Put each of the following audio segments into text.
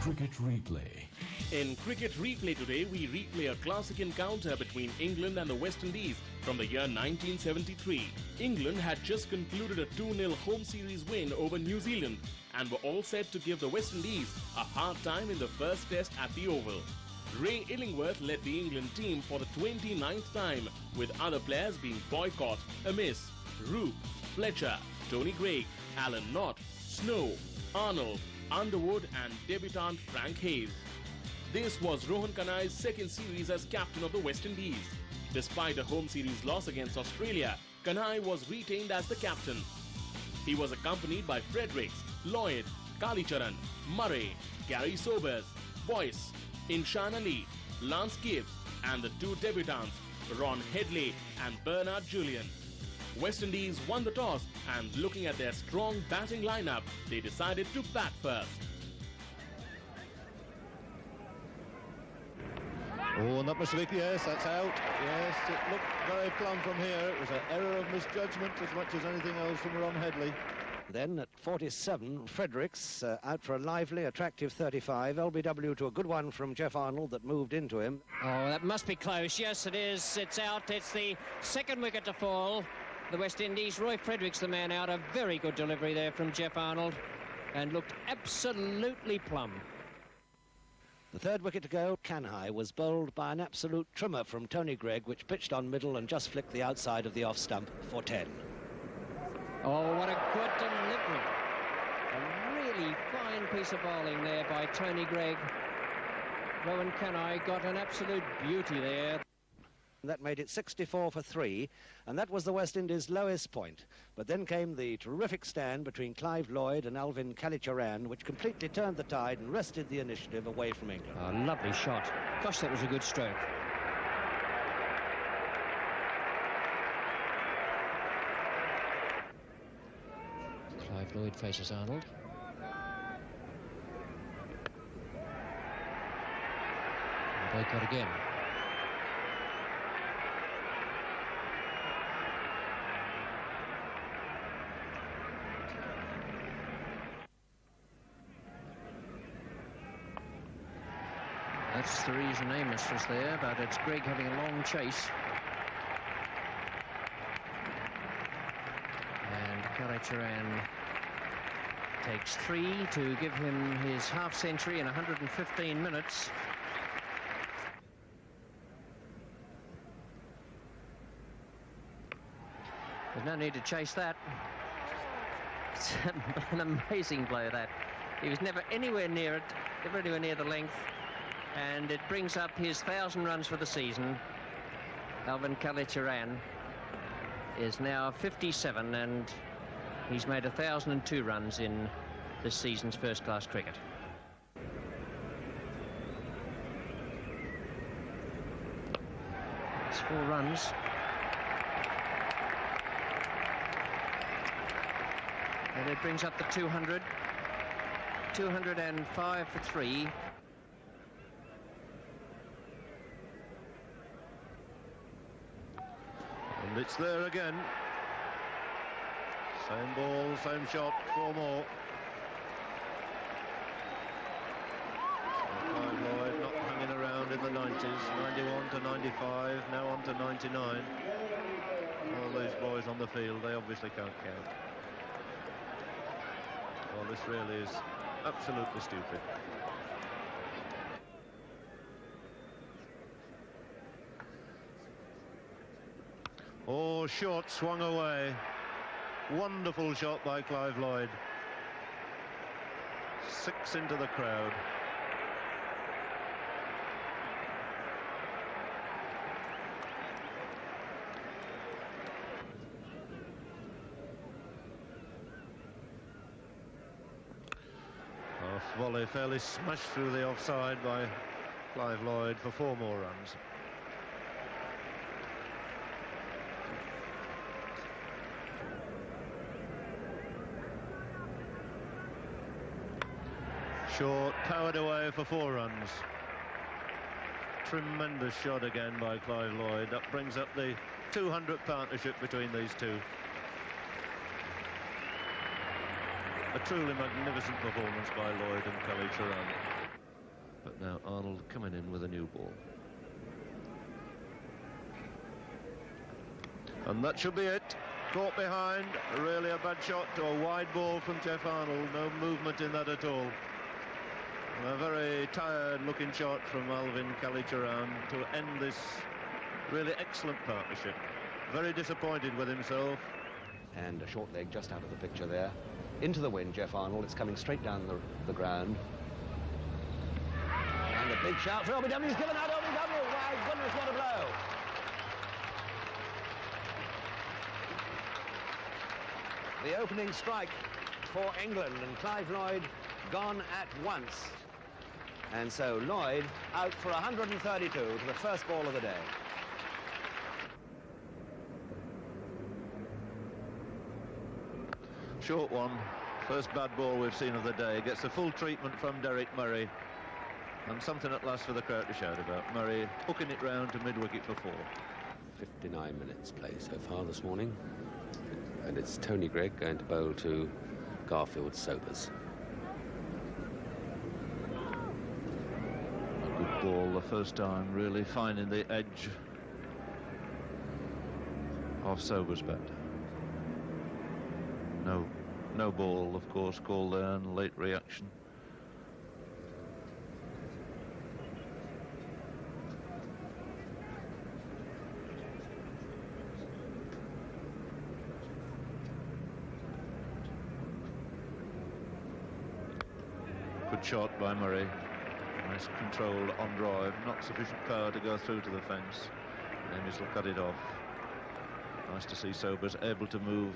Cricket Replay. In Cricket Replay today, we replay a classic encounter between England and the West Indies from the year 1973. England had just concluded a 2-0 home series win over New Zealand and were all set to give the West Indies a hard time in the first test at the Oval. Ray Illingworth led the England team for the 29th time, with other players being Boycott, Amiss, Roop, Fletcher, Tony Greig, Alan Knott, Snow, Arnold, Underwood and debutant Frank Hayes. This was Rohan Kanhai's second series as captain of the West Indies. Despite a home series loss against Australia, Kanhai was retained as the captain. He was accompanied by Fredericks, Lloyd, Kalicharan, Murray, Gary Sobers, Boyce, Inshan Ali, Lance Gibbs and the two debutants, Ron Headley and Bernard Julian. West Indies won the toss and looking at their strong batting lineup, they decided to bat first. Oh, and that must have been, yes, that's out. Yes, it looked very plumb from here. It was an error of misjudgment as much as anything else from Ron Headley. Then at 47, Fredericks out for a lively, attractive 35. LBW to a good one from Jeff Arnold that moved into him. Oh, that must be close. Yes, it is. It's out. It's the second wicket to fall. The West Indies, Roy Fredericks the man out. A very good delivery there from Jeff Arnold and looked absolutely plumb. The third wicket to go, Kanhai was bowled by an absolute trimmer from Tony Greig, which pitched on middle and just flicked the outside of the off stump for 10. Oh, what a good delivery. A really fine piece of bowling there by Tony Greig. Rohan Kanhai got an absolute beauty there. That made it 64 for 3, and that was the West Indies' lowest point. But then came the terrific stand between Clive Lloyd and Alvin Kalicharan, which completely turned the tide and wrested the initiative away from England. A lovely shot. Gosh, that was a good stroke. Clive Lloyd faces Arnold. Boycott again. That's the reason Amos was there, but it's Greig having a long chase. And Kalicharan takes 3 to give him his half century in 115 minutes. There's no need to chase that. It's an amazing blow, that. He was never anywhere near it, never anywhere near the length. And it brings up his 1,000 runs for the season. Alvin Kalicharan is now 57 and he's made 1,002 runs in this season's first-class cricket. It's 4 runs. And it brings up the 200. 205 for 3. And it's there again. Same ball, same shot, 4 more. Clive Lloyd not hanging around in the 90s. 91 to 95, now on to 99. All these boys on the field, they obviously can't count. Well, this really is absolutely stupid. Oh, short, swung away. Wonderful shot by Clive Lloyd. 6 into the crowd. Half volley fairly smashed through the offside by Clive Lloyd for 4 more runs. Short, powered away for 4 runs. Tremendous shot again by Clive Lloyd. That brings up the 200 partnership between these two. A truly magnificent performance by Lloyd and Kalicharan. But now Arnold coming in with a new ball. And that should be it. Caught behind, really a bad shot to a wide ball from Jeff Arnold. No movement in that at all. And a very tired looking shot from Alvin Kalicharan to end this really excellent partnership. Very disappointed with himself. And a short leg just out of the picture there. Into the wind, Jeff Arnold. It's coming straight down the ground. And a big shout for LBW. He's given out LBW. My goodness, what a blow. The opening strike for England, and Clive Lloyd gone at once. And so Lloyd out for 132 to the first ball of the day. Short one. First bad ball we've seen of the day. Gets the full treatment from Derek Murray. And something at last for the crowd to shout about. Murray hooking it round to mid-wicket for 4. 59 minutes play so far this morning. And it's Tony Greig going to bowl to Garfield Sobers. A good ball the first time, really finding the edge of Sobers' bat. No ball, of course, called there, and late reaction. Good shot by Murray. Nice control on drive. Not sufficient power to go through to the fence. Amish will cut it off. Nice to see Sobers able to move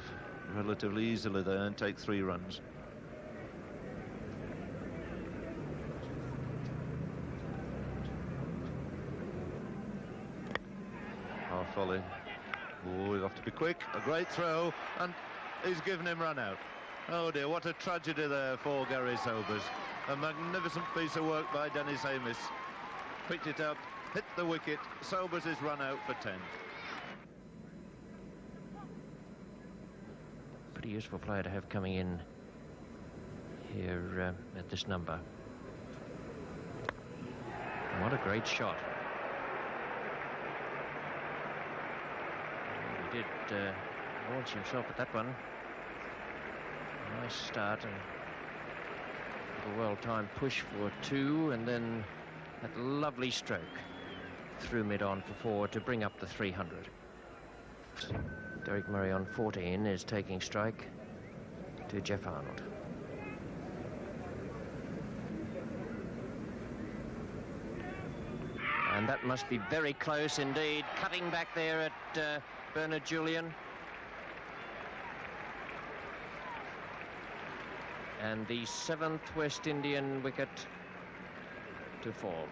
relatively easily there and take 3 runs. Half volley. Oh, we have to be quick. A great throw, and he's given him run out. Oh dear, what a tragedy there for Gary Sobers. A magnificent piece of work by Dennis Amiss. Picked it up, hit the wicket. Sobers is run out for 10. Pretty useful player to have coming in here at this number. What a great shot. He did launch himself at that one. Nice start and a well-timed push for 2, and then that lovely stroke through mid-on for 4 to bring up the 300. Derek Murray on 14 is taking strike to Jeff Arnold. And that must be very close indeed. Cutting back there at Bernard Julian. And the 7th West Indian wicket to fall.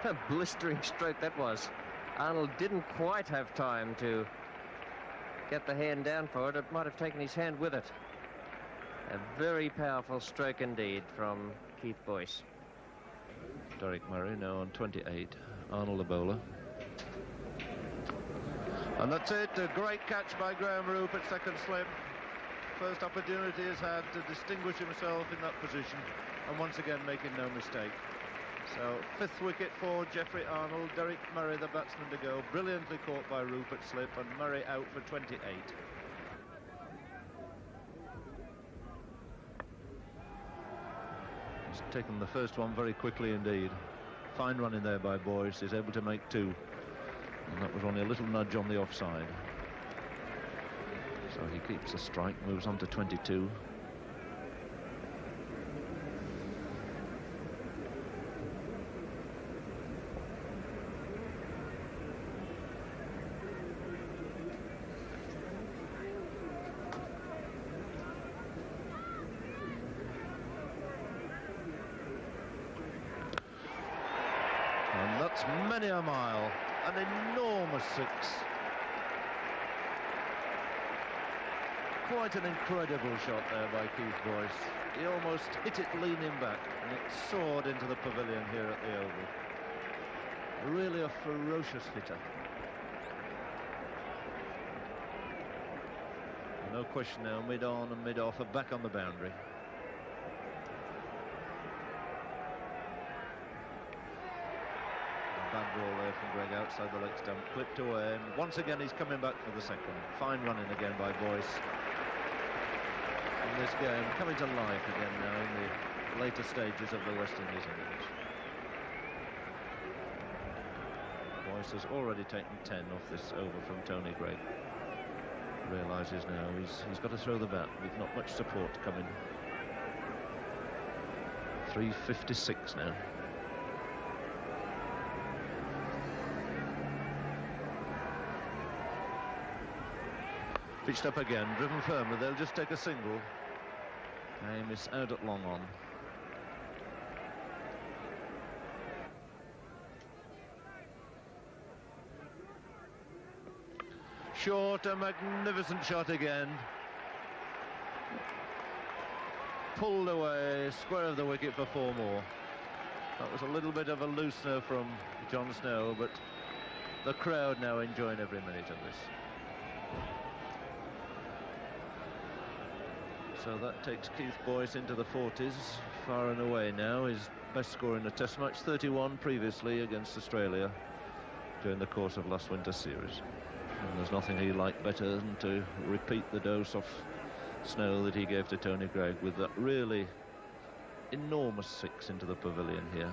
A blistering stroke that was. Arnold didn't quite have time to get the hand down for it. It might have taken his hand with it. A very powerful stroke indeed from Keith Boyce. Derek Murray now on 28. Arnold the bowler. And that's it. A great catch by Graham Roop at second slip. First opportunity he's had to distinguish himself in that position, and once again making no mistake. So 5th wicket for Jeffrey Arnold. Derek Murray, the batsman, to go. Brilliantly caught by Rupert slip, and Murray out for 28. He's taken the first one very quickly indeed. Fine running there by Boyce. He's able to make 2. And that was only a little nudge on the offside. So he keeps the strike, moves on to 22. And that's many a mile. An enormous 6. Quite an incredible shot there by Keith Boyce. He almost hit it leaning back, and it soared into the pavilion here at the Oval. Really a ferocious hitter. No question now, mid-on and mid-off are back on the boundary. Bad ball there from Greg outside the leg stump, clipped away, and once again he's coming back for the second. Fine running again by Boyce. And this game coming to life again now in the later stages of the West Indies innings. Boyce has already taken 10 off this over from Tony Greig. Realises now he's got to throw the bat with not much support coming. 3:56 now. Pitched up again, driven firmly, they'll just take a single. Aim is out at long on. Short, a magnificent shot again. Pulled away, square of the wicket for 4 more. That was a little bit of a loosener from John Snow, but the crowd now enjoying every minute of this. So that takes Keith Boyce into the 40s, far and away now. His best score in a test match, 31 previously against Australia during the course of last winter's series. And there's nothing he liked better than to repeat the dose of Snow that he gave to Tony Greig with that really enormous 6 into the pavilion here.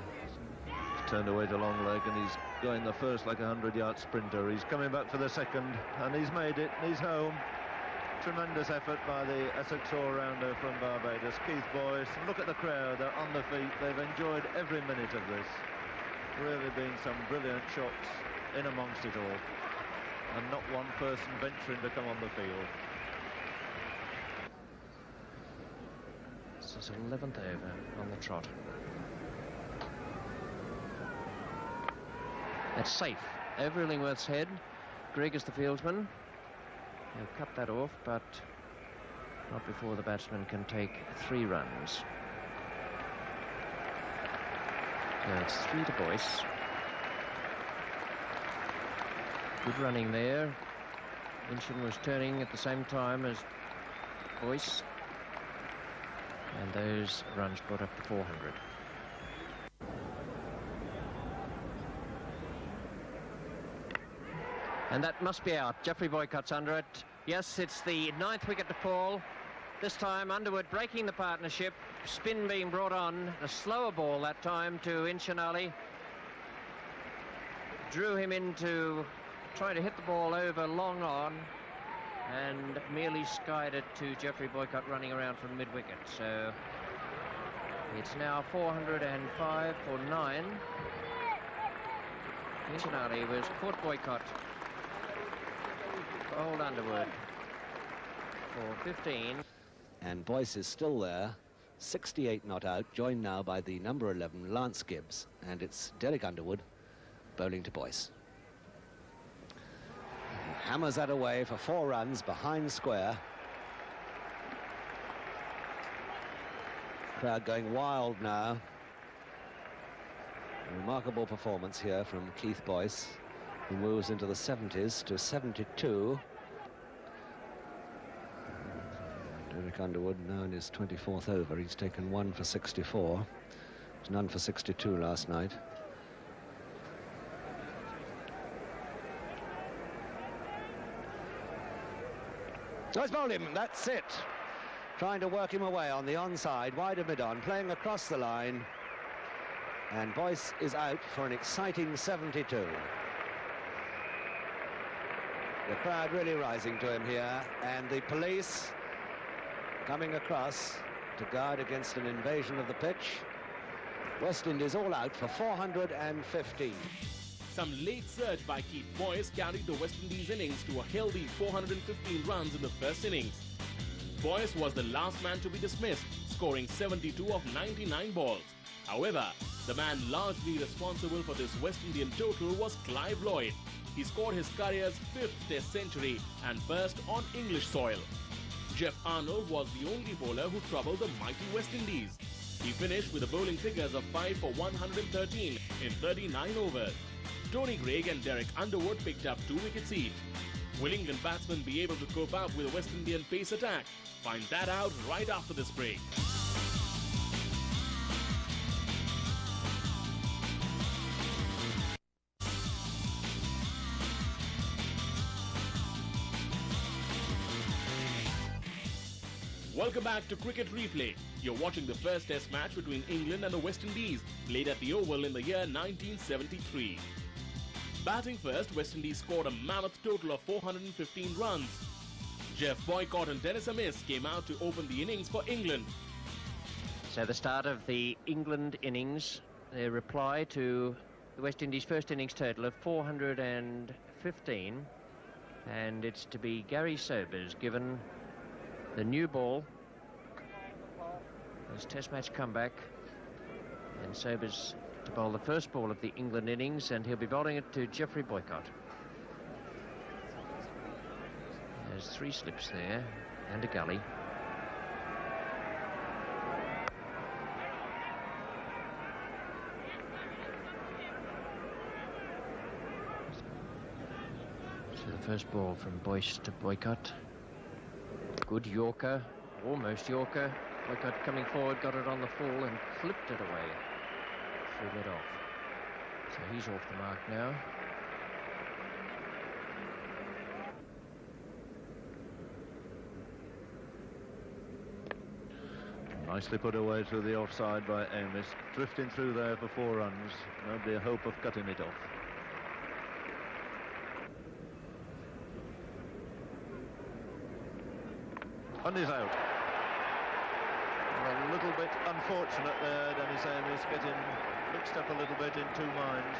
He's turned away to long leg and he's going the first like a 100-yard sprinter. He's coming back for the second and he's made it. He's home. Tremendous effort by the Essex all-rounder from Barbados, Keith Boyce. Look at the crowd, they're on the feet. They've enjoyed every minute of this. Really been some brilliant shots in amongst it all. And not one person venturing to come on the field. This is 11th over on the trot. That's safe. Over Illingworth's head. Greg is the fieldsman. He'll cut that off, but not before the batsman can take 3 runs. So it's 3 to Boyce. Good running there. Minchin was turning at the same time as Boyce. And those runs brought up to 400. And that must be out. Geoffrey Boycott's under it. Yes, it's the 9th wicket to fall. This time Underwood breaking the partnership. Spin being brought on. A slower ball that time to Inchinali. Drew him into trying to hit the ball over long on. And merely skied it to Geoffrey Boycott running around from mid-wicket. So it's now 405 for 9. Inchinali was caught Boycott. Old Underwood for 15. And Boyce is still there, 68 not out, joined now by the number 11 Lance Gibbs, and it's Derek Underwood bowling to Boyce. He hammers that away for 4 runs behind square. Crowd going wild now. A remarkable performance here from Keith Boyce, who moves into the 70s to 72. Derek Underwood now in his 24th over. He's taken 1 for 64. There's none for 62 last night. So it's bowled him, that's it. Trying to work him away on the onside, wide of mid-on, playing across the line. And Boyce is out for an exciting 72. The crowd really rising to him here, and the police coming across to guard against an invasion of the pitch. West Indies all out for 415. Some late surge by Keith Boyce carried the West Indies innings to a healthy 415 runs in the first innings. Boyce was the last man to be dismissed, scoring 72 of 99 balls. However, the man largely responsible for this West Indian total was Clive Lloyd. He scored his career's 5th Test century and first on English soil. Jeff Arnold was the only bowler who troubled the mighty West Indies. He finished with the bowling figures of 5 for 113 in 39 overs. Tony Greig and Derek Underwood picked up 2 wickets each. Will England batsmen be able to cope up with a West Indian pace attack? Find that out right after this break. Welcome back to Cricket Replay. You're watching the first Test match between England and the West Indies, played at the Oval in the year 1973. Batting first, West Indies scored a mammoth total of 415 runs. Jeff Boycott and Dennis Amiss came out to open the innings for England. So the start of the England innings, their reply to the West Indies' first innings total of 415, and it's to be Gary Sobers given the new ball. This Test match comeback, and Sobers to bowl the first ball of the England innings, and he'll be bowling it to Geoffrey Boycott. There's 3 slips there and a gully. So the first ball from Boyce to Boycott. Good Yorker, almost Yorker. Boycott coming forward, got it on the full and flipped it away. Threw it off. So he's off the mark now. Nicely put away through the offside by Amiss. Drifting through there for 4 runs. Nobody a hope of cutting it off. And he's out. A little bit unfortunate there, Dennis Amiss getting mixed up a little bit in 2 minds.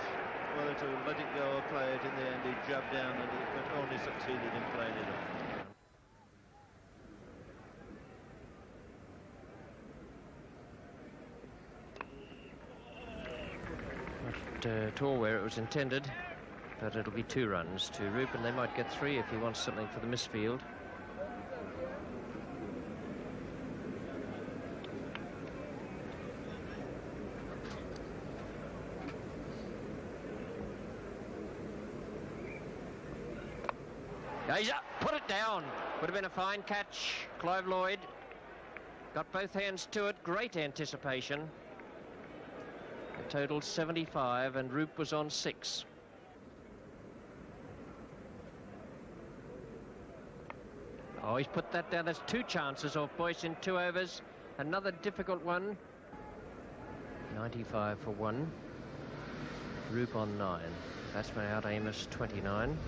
Whether to let it go or play it. In the end, he jabbed down and but only succeeded in playing it off. Not at all where it was intended, but it'll be 2 runs to Roop, and they might get 3 if he wants something for the misfield. He's up, put it down. Would have been a fine catch. Clive Lloyd got both hands to it. Great anticipation. It totaled 75 and Roop was on 6. Oh, he's put that down. There's 2 chances off Boyce in 2 overs. Another difficult one. 95 for 1. Roop on 9. Batsman out, Amiss 29.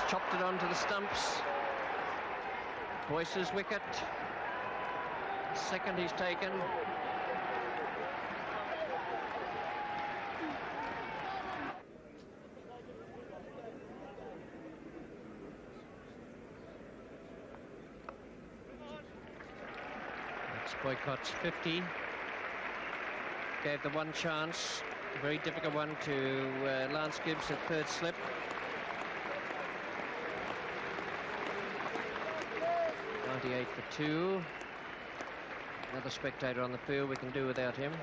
Chopped it onto the stumps. Boyce's wicket. Second he's taken. That's Boycott's 50. Gave the 1 chance. A very difficult one to Lance Gibbs at 3rd slip. 98 for 2. Another spectator on the field, we can do without him.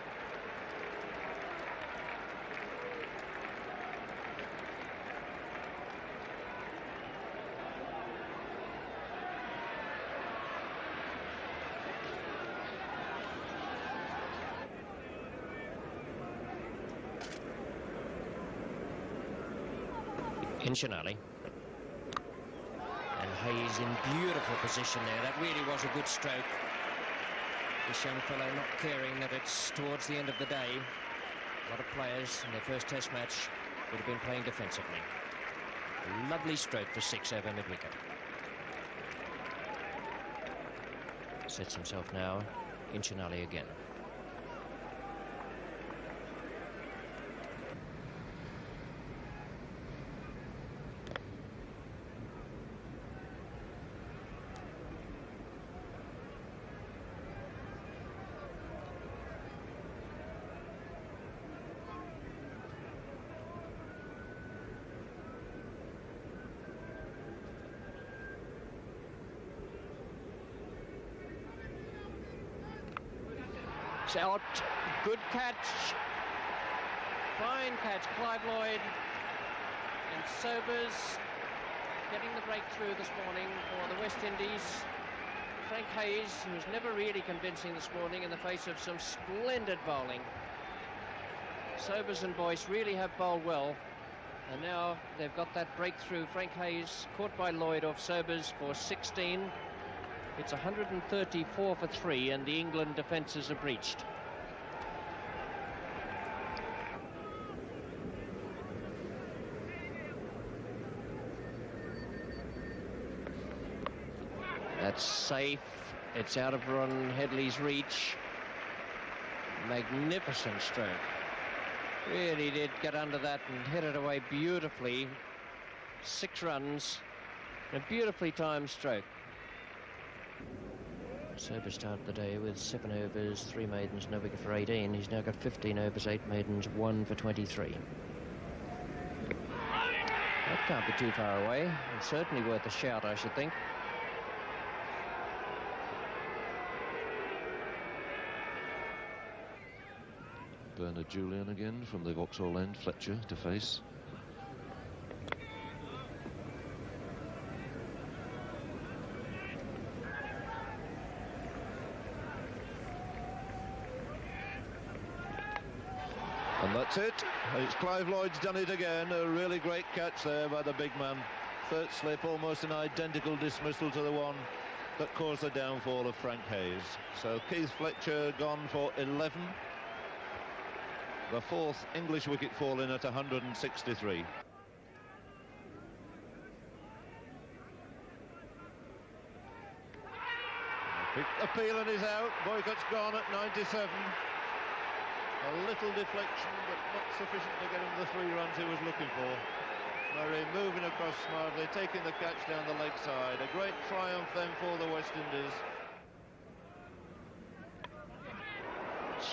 Inchinali. Hayes in beautiful position there. That really was a good stroke. This young fellow not caring that it's towards the end of the day. A lot of players in their first Test match would have been playing defensively. A lovely stroke for 6 over mid-wicket. Sets himself now. Inchinali again. Out, good catch, Fine catch, Clive Lloyd and Sobers getting the breakthrough this morning for the West Indies. Frank Hayes, who's never really convincing this morning in the face of some splendid bowling. Sobers and Boyce really have bowled well, and now they've got that breakthrough. Frank Hayes caught by Lloyd off Sobers for 16. It's 134 for 3, and the England defences are breached. That's safe. It's out of Ron Headley's reach. Magnificent stroke. Really did get under that and hit it away beautifully. 6 runs. A beautifully timed stroke. Sobers started the day with 7 overs, 3 maidens, no wicket for 18. He's now got 15 overs, 8 maidens, 1 for 23. That can't be too far away. It's certainly worth a shout, I should think. Bernard Julian again from the Vauxhall end, Fletcher to face. And that's it. It's Clive Lloyd's done it again. A really great catch there by the big man. 3rd slip, almost an identical dismissal to the one that caused the downfall of Frank Hayes. So Keith Fletcher gone for 11. The 4th English wicket fall in at 163. Appeal and is out. Boycott's gone at 97. A little deflection, but not sufficient to get him the 3 runs he was looking for. Murray moving across smartly, taking the catch down the leg side. A great triumph then for the West Indies.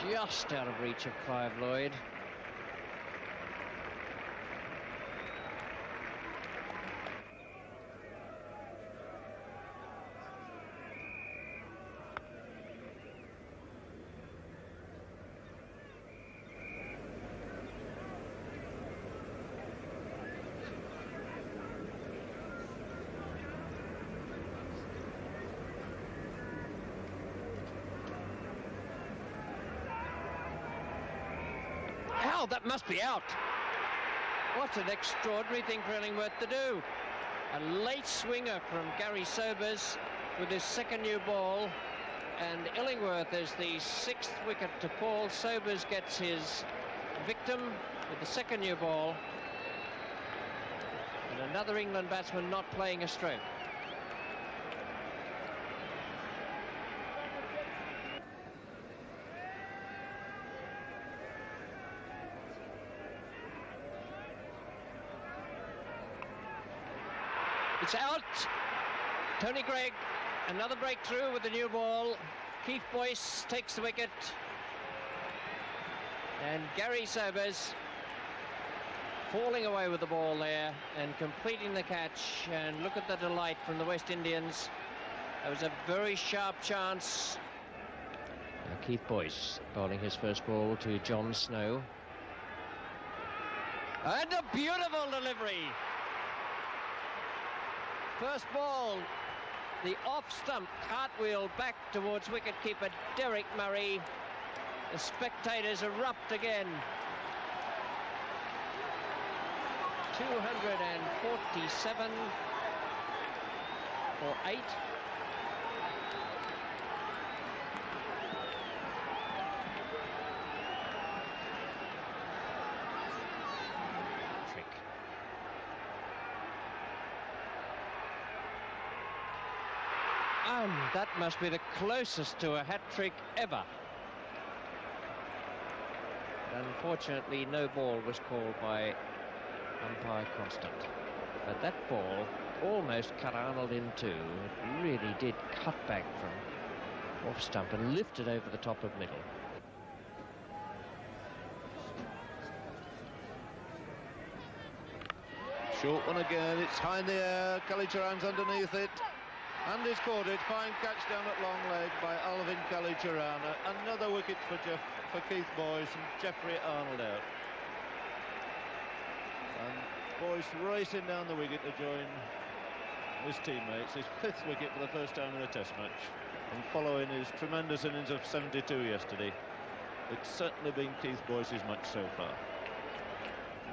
Just out of reach of Clive Lloyd. That must be out. What an extraordinary thing for Illingworth to do. A late swinger from Gary Sobers with his 2nd new ball, and Illingworth is the 6th wicket to fall. Sobers gets his victim with the 2nd new ball, and another England batsman not playing a stroke. It's out. Tony Greig, another breakthrough with the new ball. Keith Boyce takes the wicket. And Gary Sobers falling away with the ball there and completing the catch. And look at the delight from the West Indians. That was a very sharp chance. Now Keith Boyce bowling his first ball to John Snow. And a beautiful delivery. First ball, the off-stump cartwheel back towards wicketkeeper Derek Murray. The spectators erupt again. 247 for 8. That must be the closest to a hat-trick ever. Unfortunately, no ball was called by umpire Constant. But that ball almost cut Arnold in two. It really did cut back from off stump and lifted over the top of middle. Short one again. It's high in the air. Kalicharan's underneath it. And he's caught it. Fine catch down at long leg by Alvin Kalicharan. Another wicket for Keith Boyce and Jeffrey Arnold out. Boyce racing down the wicket to join his teammates. His 5th wicket for the first time in a Test match, and following his tremendous innings of 72 yesterday. It's certainly been Keith Boyce's match so far.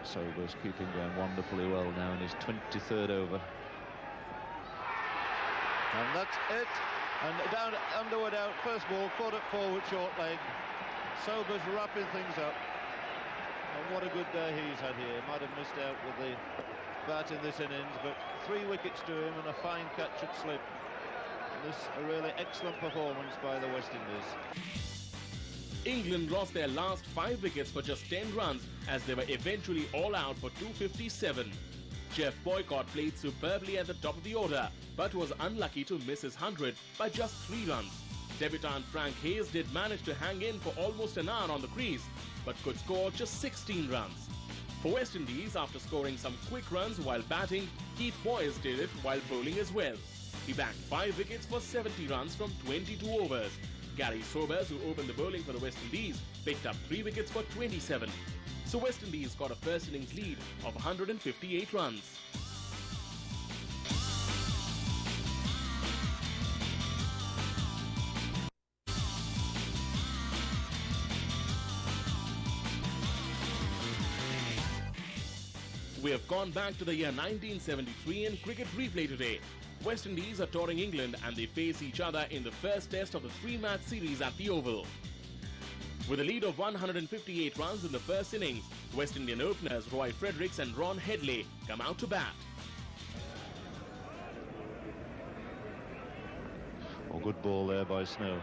Sobers keeping going wonderfully well now in his 23rd over. And that's it. And down, Underwood out, first ball, caught at 4 with short leg. Sobers wrapping things up. And what a good day he's had here. Might have missed out with the bat in this innings, but 3 wickets to him and a fine catch at slip. And this a really excellent performance by the West Indies. England lost their last 5 wickets for just 10 runs as they were eventually all out for 257. Jeff Boycott played superbly at the top of the order, but was unlucky to miss his 100 by just 3 runs. Debutant Frank Hayes did manage to hang in for almost an hour on the crease, but could score just 16 runs. For West Indies, after scoring some quick runs while batting, Keith Boyce did it while bowling as well. He bagged 5 wickets for 70 runs from 22 overs. Gary Sobers, who opened the bowling for the West Indies, picked up 3 wickets for 27. So West Indies got a first innings lead of 158 runs. We have gone back to the year 1973 in cricket replay today. West Indies are touring England and they face each other in the first test of the 3-match series at the Oval. With a lead of 158 runs in the first innings, West Indian openers Roy Fredericks and Ron Headley come out to bat. Oh, good ball there by Snow.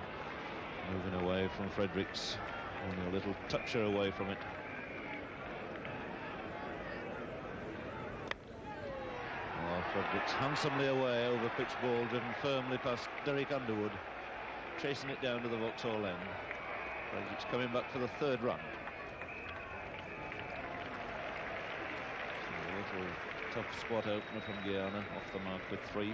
Moving away from Fredericks. Only a little toucher away from it. Fredericks handsomely away over pitch ball, driven firmly past Derek Underwood, chasing it down to the Vauxhall end. Fredericks coming back for the 3rd run. So a little tough spot opener from Guyana, off the mark with 3.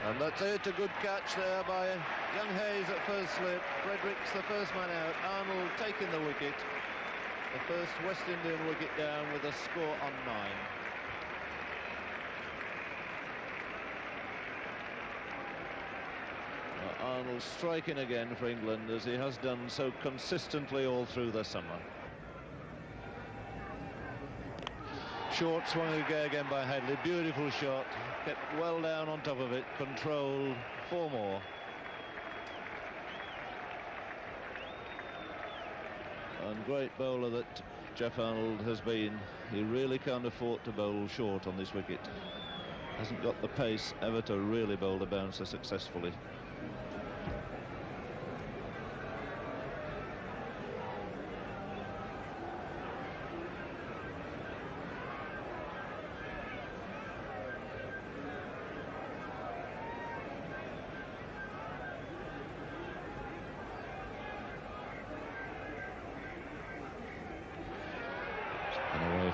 And that's it, a good catch there by young Hayes at first slip. Fredericks the first man out, Arnold taking the wicket. The first West Indian wicket down with a score on 9. Arnold striking again for England, as he has done so consistently all through the summer. Short swung again by Headley, beautiful shot, kept well down on top of it, controlled 4 more. And great bowler that Jeff Arnold has been. He really can't afford to bowl short on this wicket. Hasn't got the pace ever to really bowl the bouncer successfully.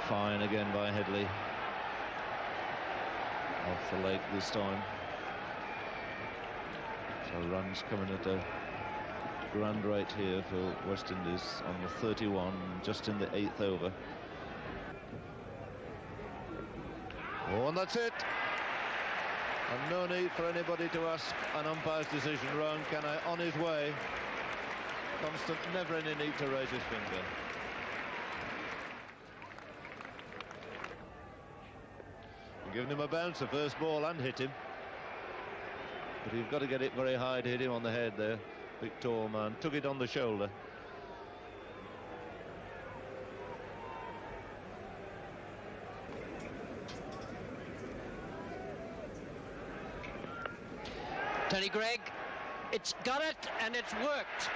Fine again by Headley. Off the leg this time. So runs coming at a grand rate here for West Indies on the 31, just in the 8th over. Oh, and that's it. And no need for anybody to ask an umpire's decision. Rowan Kenna on his way. Constant, never any need to raise his finger. Giving him a bouncer first ball and hit him, but you've got to get it very high to hit him on the head there. Big tall man took it on the shoulder. Tony Greig, it's got it and it's worked.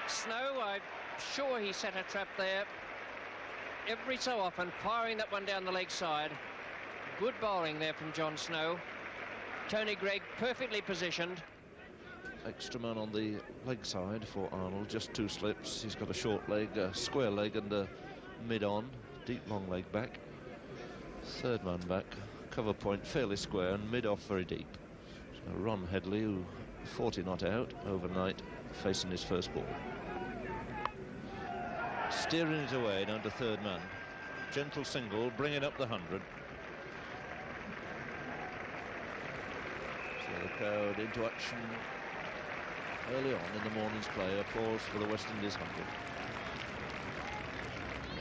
Snow, I'm sure he set a trap there every so often, firing that one down the leg side. Good bowling there from John Snow. Tony Greig perfectly positioned. Extra man on the leg side for Arnold, just 2 slips. He's got a short leg, a square leg and a mid-on, deep long leg back. 3rd man back, cover point fairly square and mid-off very deep. So Ron Headley, who 40 not out overnight, facing his first ball. Steering it away down to third man. Gentle single, bringing up the 100. So the crowd into action early on in the morning's play. Applause for the West Indies 100.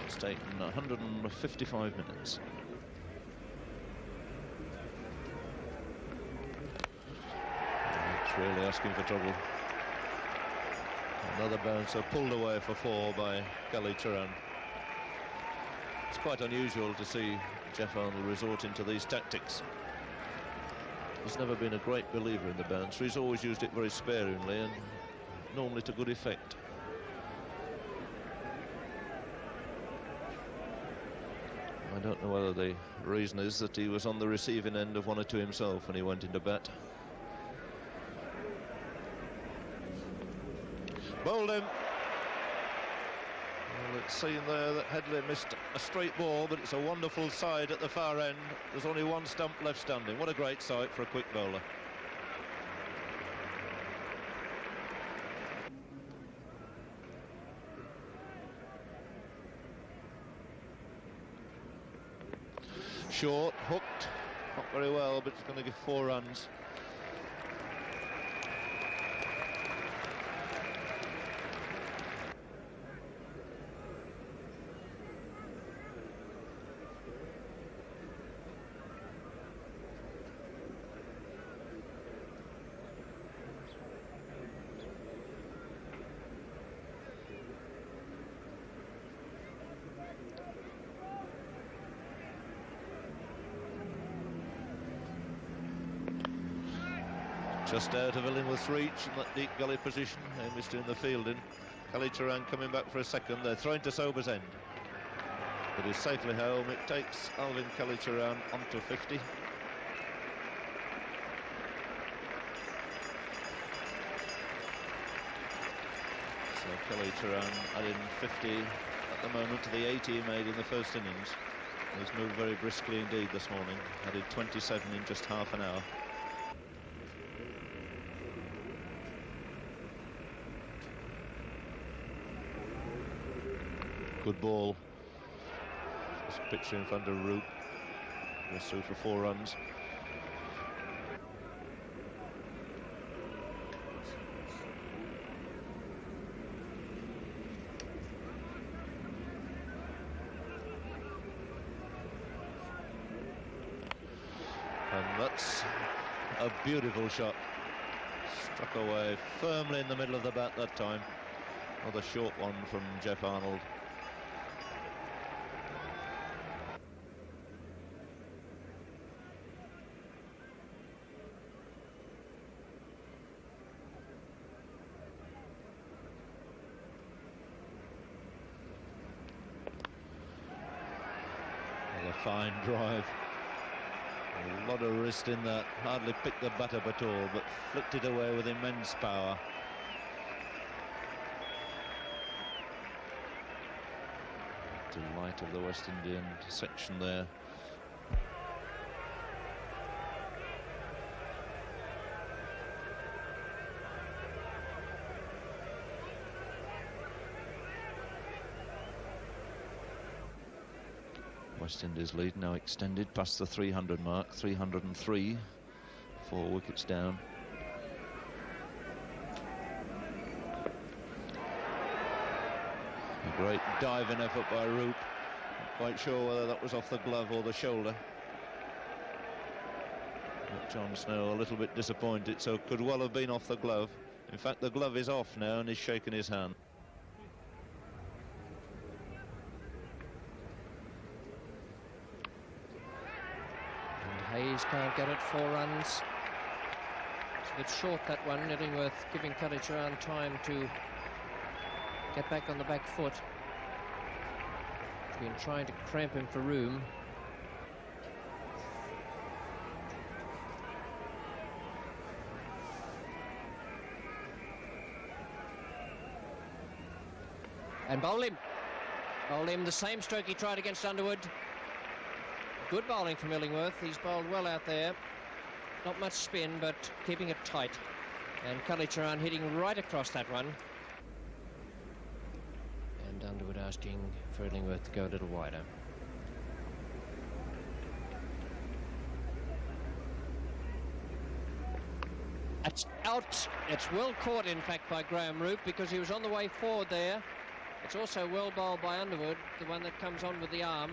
It's taken 155 minutes. It's really asking for trouble. Another bouncer pulled away for 4 by Kallicharran. It's quite unusual to see Jeff Arnold resorting to these tactics. He's never been a great believer in the bouncer. He's always used it very sparingly and normally to good effect. I don't know whether the reason is that he was on the receiving end of 1 or 2 himself when he went into bat. Bowled him. Well, it's seen there that Headley missed a straight ball, but it's a wonderful side at the far end. There's only 1 stump left standing. What a great sight for a quick bowler. Short, hooked, not very well, but it's going to give 4 runs. Just out of Illingworth's reach in that deep gully position. They missed in the fielding. Kallicharran coming back for a second. They're throwing to Sober's end. But he's safely home. It takes Alvin Kallicharran onto 50. So Kallicharran adding 50 at the moment to the 80 he made in the first innings. He's moved very briskly indeed this morning. Added 27 in just half an hour. Good ball. Just picture in front of Root. Goes through for 4 runs. And that's a beautiful shot. Struck away firmly in the middle of the bat that time. Another short one from Jeff Arnold. Fine drive. A lot of wrist in that. Hardly picked the bat up at all, but flicked it away with immense power. Delight of the West Indian section there. West Indies lead now extended past the 300 mark, 303, 4 wickets down. A great diving effort by Roop. Not quite sure whether that was off the glove or the shoulder. But John Snow a little bit disappointed, so could well have been off the glove. In fact, the glove is off now and he's shaking his hand. Hayes can't get it, 4 runs. It's a bit short, that one. Illingworth giving Kallicharran time to get back on the back foot. He's been trying to cramp him for room. And bowl him. Bowl him the same stroke he tried against Underwood. Good bowling from Illingworth. He's bowled well out there. Not much spin, but keeping it tight. And Kalicharan hitting right across that one. And Underwood asking for Illingworth to go a little wider. It's out. It's well caught, in fact, by Graham Roop, because he was on the way forward there. It's also well bowled by Underwood, the one that comes on with the arm.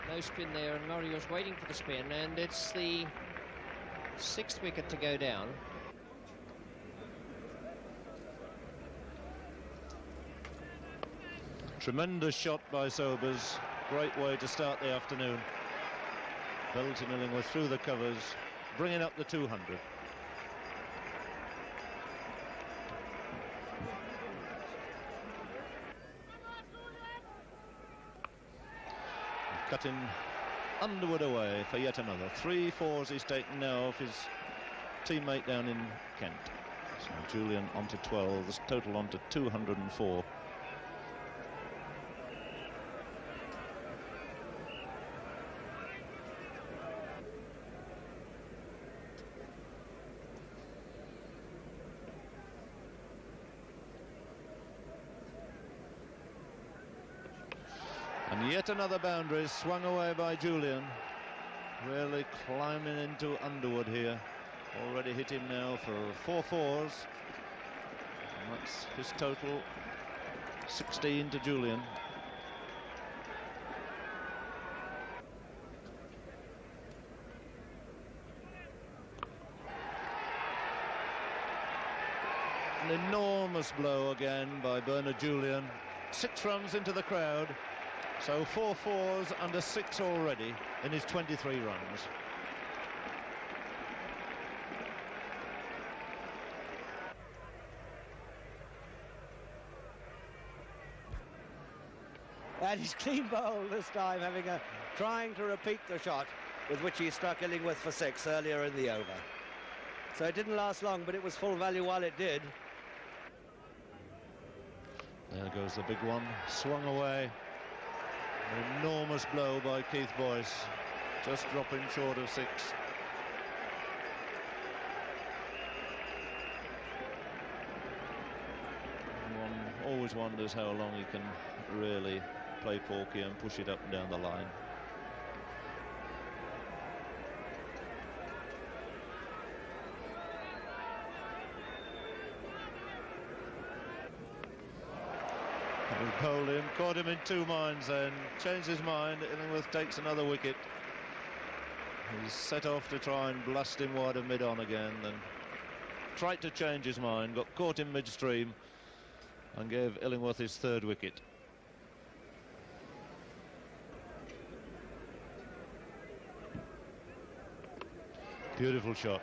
No spin there, and Murray was waiting for the spin, and it's the 6th wicket to go down. Tremendous shot by Sobers. Great way to start the afternoon. Belton Illingworth through the covers, bringing up the 200. Cutting Underwood away for yet another. 3 fours he's taken now off his teammate down in Kent. So Julian onto 12, this total onto 204. And yet another boundary swung away by Julian. Really climbing into Underwood here. Already hit him now for 4 fours. And that's his total, 16 to Julian. An enormous blow again by Bernard Julian. 6 runs into the crowd. So 4 fours under 6 already in his 23 runs. And he's clean bowled this time, trying to repeat the shot with which he struck Illingworth for 6 earlier in the over. So it didn't last long, but it was full value while it did. There goes the big one, swung away. An enormous blow by Keith Boyce, just dropping short of 6. One always wonders how long he can really play Porky and push it up and down the line. Bowled him, caught him in 2 minds then, changed his mind. Illingworth takes another wicket. He's set off to try and blast him wide of mid-on again, then tried to change his mind, got caught in midstream and gave Illingworth his 3rd wicket. Beautiful shot.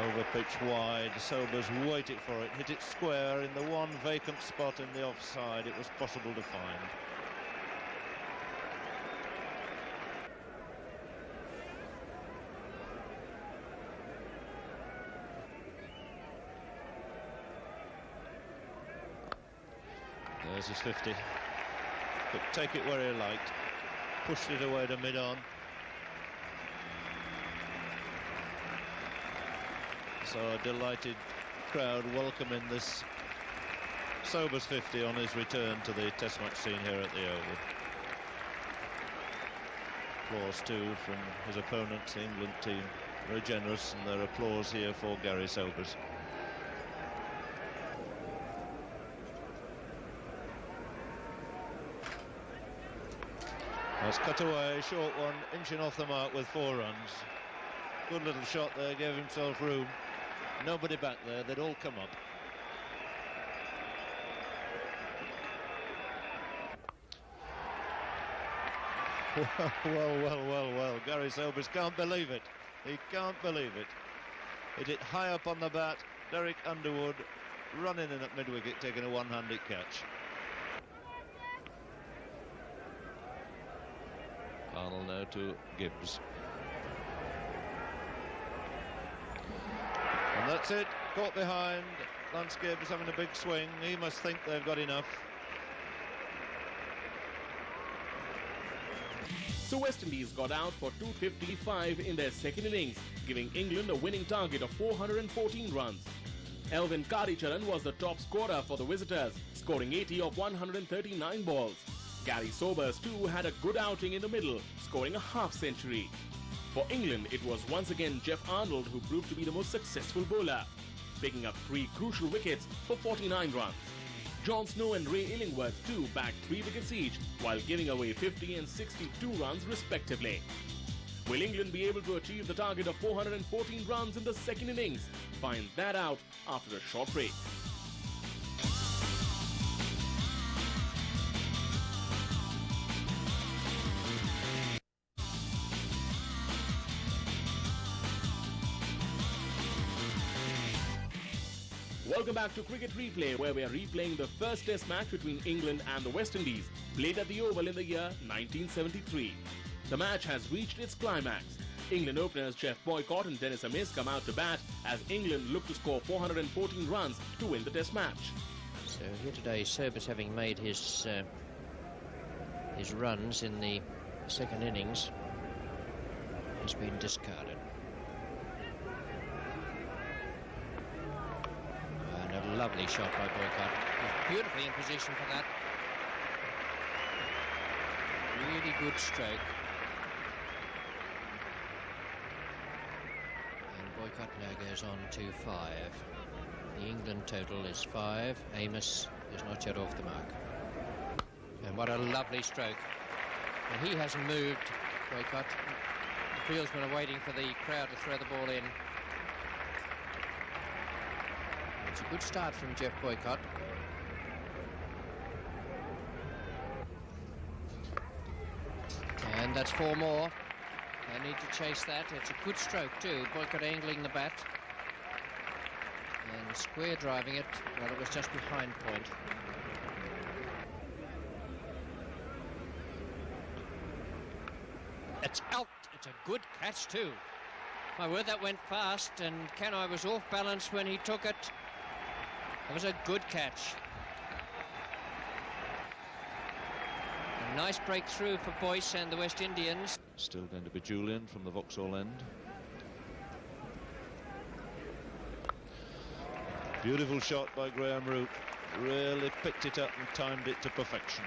Over pitch wide, Sobers waited for it, hit it square in the one vacant spot in the offside it was possible to find. There's his 50. Could take it where he liked. Pushed it away to mid-on. So a delighted crowd welcoming this Sobers 50 on his return to the Test match scene here at the Oval. Applause too from his opponents, the England team. Very generous, and their applause here for Gary Sobers. That's cut away, short one, inching off the mark with 4 runs. Good little shot there, gave himself room. Nobody back there, they'd all come up. Well. Gary Sobers can't believe it. He can't believe it. Hit it high up on the bat. Derek Underwood running in at mid-wicket, taking a one-handed catch. Arnold now to Gibbs. And that's it, caught behind. Lance Gibbs having a big swing. He must think they've got enough. So West Indies got out for 255 in their second innings, giving England a winning target of 414 runs. Elvin Kadicharan was the top scorer for the visitors, scoring 80 of 139 balls. Gary Sobers too had a good outing in the middle, scoring a half-century. For England, it was once again Jeff Arnold who proved to be the most successful bowler, picking up 3 crucial wickets for 49 runs. John Snow and Ray Illingworth too bagged 3 wickets each, while giving away 50 and 62 runs respectively. Will England be able to achieve the target of 414 runs in the second innings? Find that out after a short break. Welcome back to Cricket Replay, where we are replaying the first Test match between England and the West Indies, played at the Oval in the year 1973. The match has reached its climax. England openers Jeff Boycott and Dennis Amiss come out to bat as England look to score 414 runs to win the Test match. So here today, Sobers, having made his runs in the second innings, has been discarded. And a lovely shot by Boycott. He's beautifully in position for that. Really good stroke. Boycott now goes on to 5. The England total is 5. Amiss is not yet off the mark. And what a lovely stroke. And he hasn't moved, Boycott. The fieldsmen are waiting for the crowd to throw the ball in. It's a good start from Jeff Boycott. And that's 4 more. They need to chase that. It's a good stroke too. Boycott angling the bat and square driving it. Well, it was just behind point. It's out. It's a good catch too. My word, that went fast, and Kanai was off balance when he took it. It was a good catch. A nice breakthrough for Boyce and the West Indians. Still going to be Julian from the Vauxhall end. Beautiful shot by Graham Root. Really picked it up and timed it to perfection.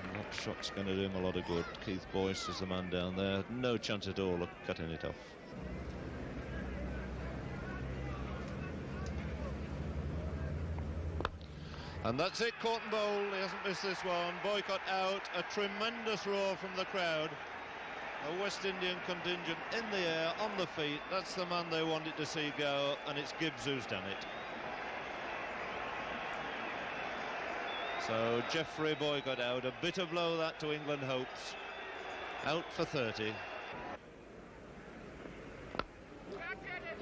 And that shot's going to do him a lot of good. Keith Boyce is the man down there. No chance at all of cutting it off. And that's it, caught and bowled. He hasn't missed this one. Boycott out. A tremendous roar from the crowd. A West Indian contingent in the air, on the feet. That's the man they wanted to see go, and it's Gibbs who's done it. So Geoffrey Boycott out. A bitter blow that to England hopes. Out for 30.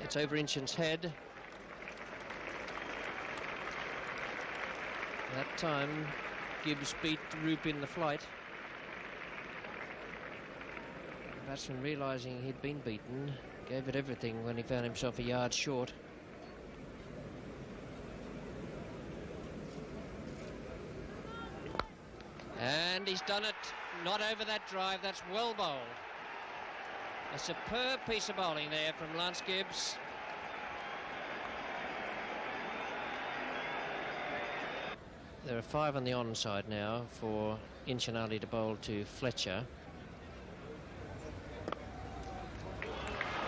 It's over Inchin's head. That time, Gibbs beat Roop in the flight. The batsman, realising he'd been beaten, gave it everything when he found himself a yard short. And he's done it. Not over that drive. That's well bowled. A superb piece of bowling there from Lance Gibbs. There are 5 on the onside now for Inchin Ali to bowl to Fletcher.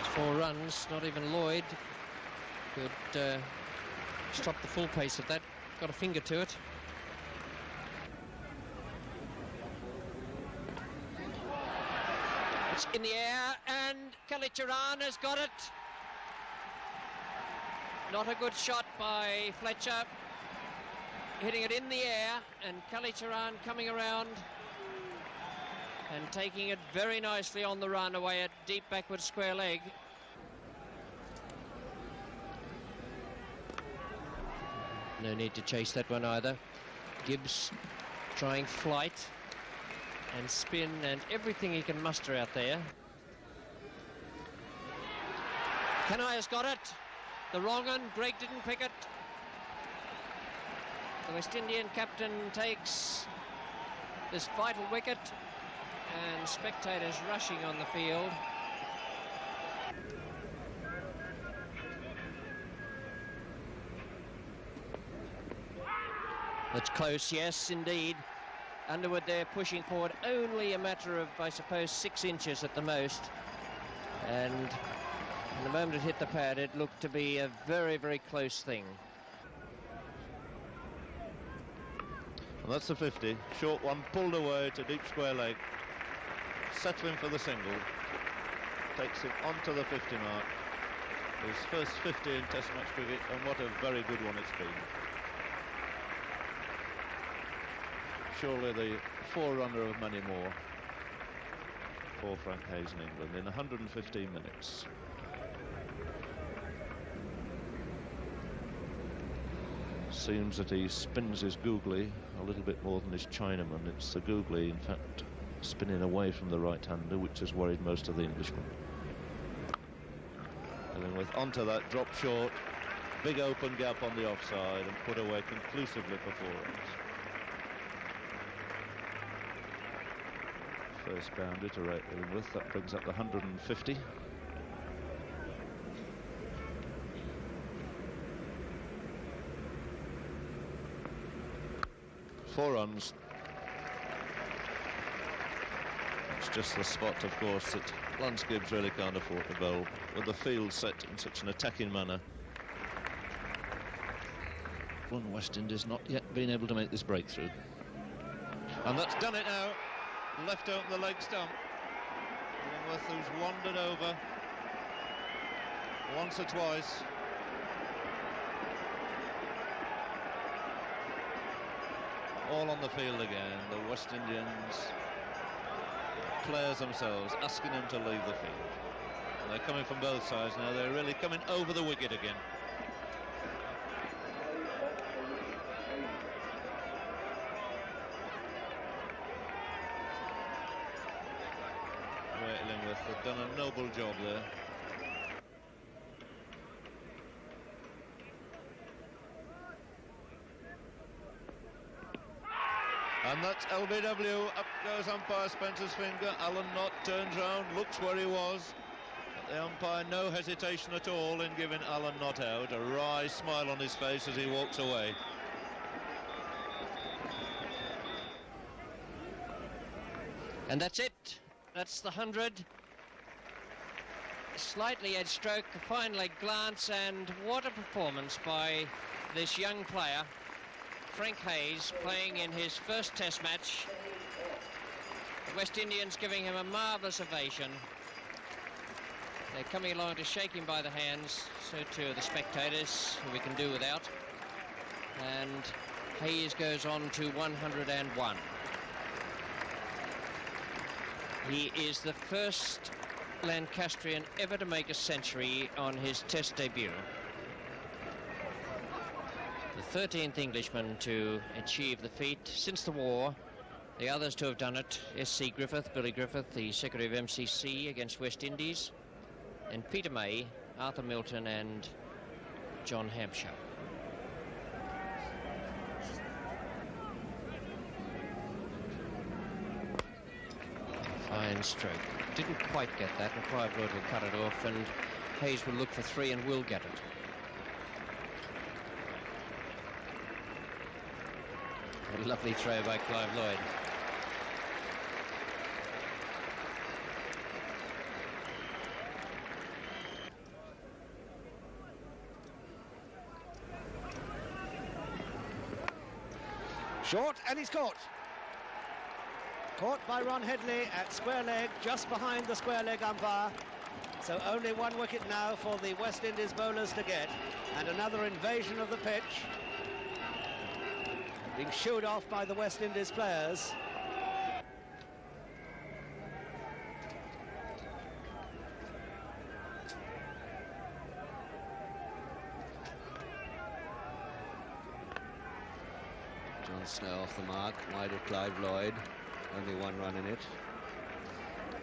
It's 4 runs, not even Lloyd could stop the full pace of that. Got a finger to it. It's in the air, and Kalicharan has got it. Not a good shot by Fletcher. Hitting it in the air, and Kalicharan coming around and taking it very nicely on the run away at deep backward square leg. No need to chase that one either. Gibbs trying flight and spin and everything he can muster out there. Kanai has got it. The wrong one. Greg didn't pick it. The West Indian captain takes this vital wicket, and spectators rushing on the field. It's close, yes, indeed. Underwood there pushing forward, only a matter of, I suppose, 6 inches at the most. And the moment it hit the pad, it looked to be a very, very close thing. And that's the 50. Short one pulled away to deep square leg. Settling for the single. Takes him onto the 50 mark. His first 50 in Test match cricket, and what a very good one it's been. Surely the forerunner of many more for Frank Hayes in England in 115 minutes. Seems that he spins his googly a little bit more than his Chinaman. It's the googly, in fact, spinning away from the right-hander, which has worried most of the Englishmen. And then with onto that, drop short, big open gap on the offside, and put away conclusively for 4 runs. First boundary to rate with, that brings up the 150. Four runs. It's just the spot, of course, that Lance Gibbs really can't afford to bowl, with the field set in such an attacking manner. West Indies not yet been able to make this breakthrough. And that's done it now. Left open the leg stump. Illingworth, who's wandered over once or twice. All on the field again. The West Indians players themselves asking him to leave the field. And they're coming from both sides now. They're really coming over the wicket again. Illingworth have done a noble job there. And that's LBW. Up goes umpire Spencer's finger. Alan Knott turns round, looks where he was. But the umpire, no hesitation at all in giving Alan Knott out. A wry smile on his face as he walks away. And that's it. That's the 100. Slightly edge stroke, a fine leg glance, and what a performance by this young player, Frank Hayes, playing in his first Test match. The West Indians giving him a marvellous ovation. They're coming along to shake him by the hands, so too are the spectators, who we can do without. And Hayes goes on to 101. He is the first Lancastrian ever to make a century on his Test debut. The 13th Englishman to achieve the feat since the war. The others to have done it: S.C. Griffith, Billy Griffith, the Secretary of MCC against West Indies, and Peter May, Arthur Milton and John Hampshire. Fine stroke. Didn't quite get that, and Clive Lloyd will cut it off, and Hayes will look for 3 and will get it. A lovely throw by Clive Lloyd. Short, and he's caught. Caught by Ron Headley at square leg, just behind the square leg umpire. So only 1 wicket now for the West Indies bowlers to get, and another invasion of the pitch. Being shooed off by the West Indies players. John Snow off the mark, wide of Clive Lloyd. Only 1 run in it.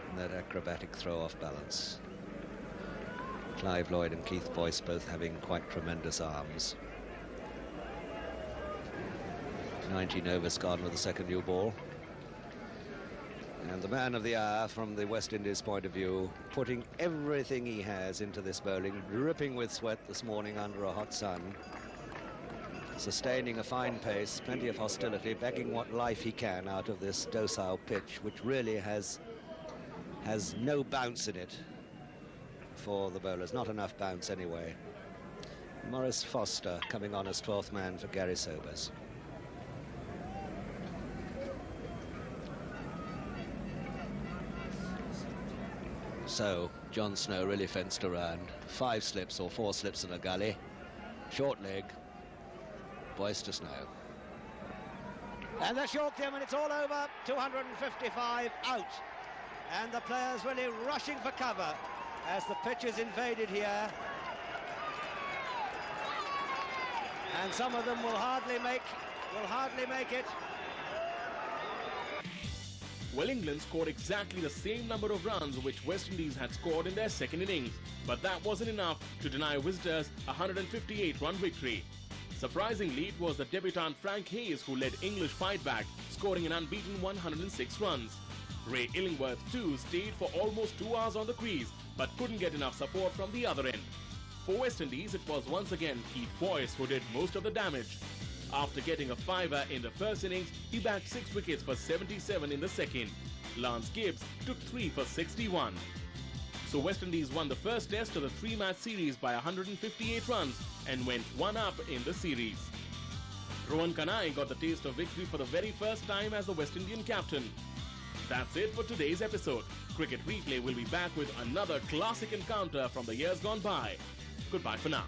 And that acrobatic throw off balance. Clive Lloyd and Keith Boyce both having quite tremendous arms. 19 overs gone with the second new ball. And the man of the hour from the West Indies point of view, putting everything he has into this bowling, dripping with sweat this morning under a hot sun, sustaining a fine pace, plenty of hostility, begging what life he can out of this docile pitch, which really has no bounce in it for the bowlers, not enough bounce anyway. Maurice Foster coming on as 12th man for Gary Sobers. So John Snow really fenced around. 5 slips or 4 slips in a gully. Short leg. Boisterous now. And the short game, and it's all over. 255 out. And the players really rushing for cover as the pitch is invaded here. And some of them will hardly make it. Well, England scored exactly the same number of runs which West Indies had scored in their second innings, but that wasn't enough to deny visitors a 158-run victory. Surprisingly, it was the debutant Frank Hayes who led English fight back, scoring an unbeaten 106 runs. Ray Illingworth too stayed for almost 2 hours on the crease, but couldn't get enough support from the other end. For West Indies, it was once again Keith Boyce who did most of the damage. After getting a 5-er in the first innings, he bagged 6 wickets for 77 in the second. Lance Gibbs took 3 for 61. So West Indies won the first test of the 3-match series by 158 runs and went 1 up in the series. Rohan Kanai got the taste of victory for the very first time as the West Indian captain. That's it for today's episode. Cricket Replay will be back with another classic encounter from the years gone by. Goodbye for now.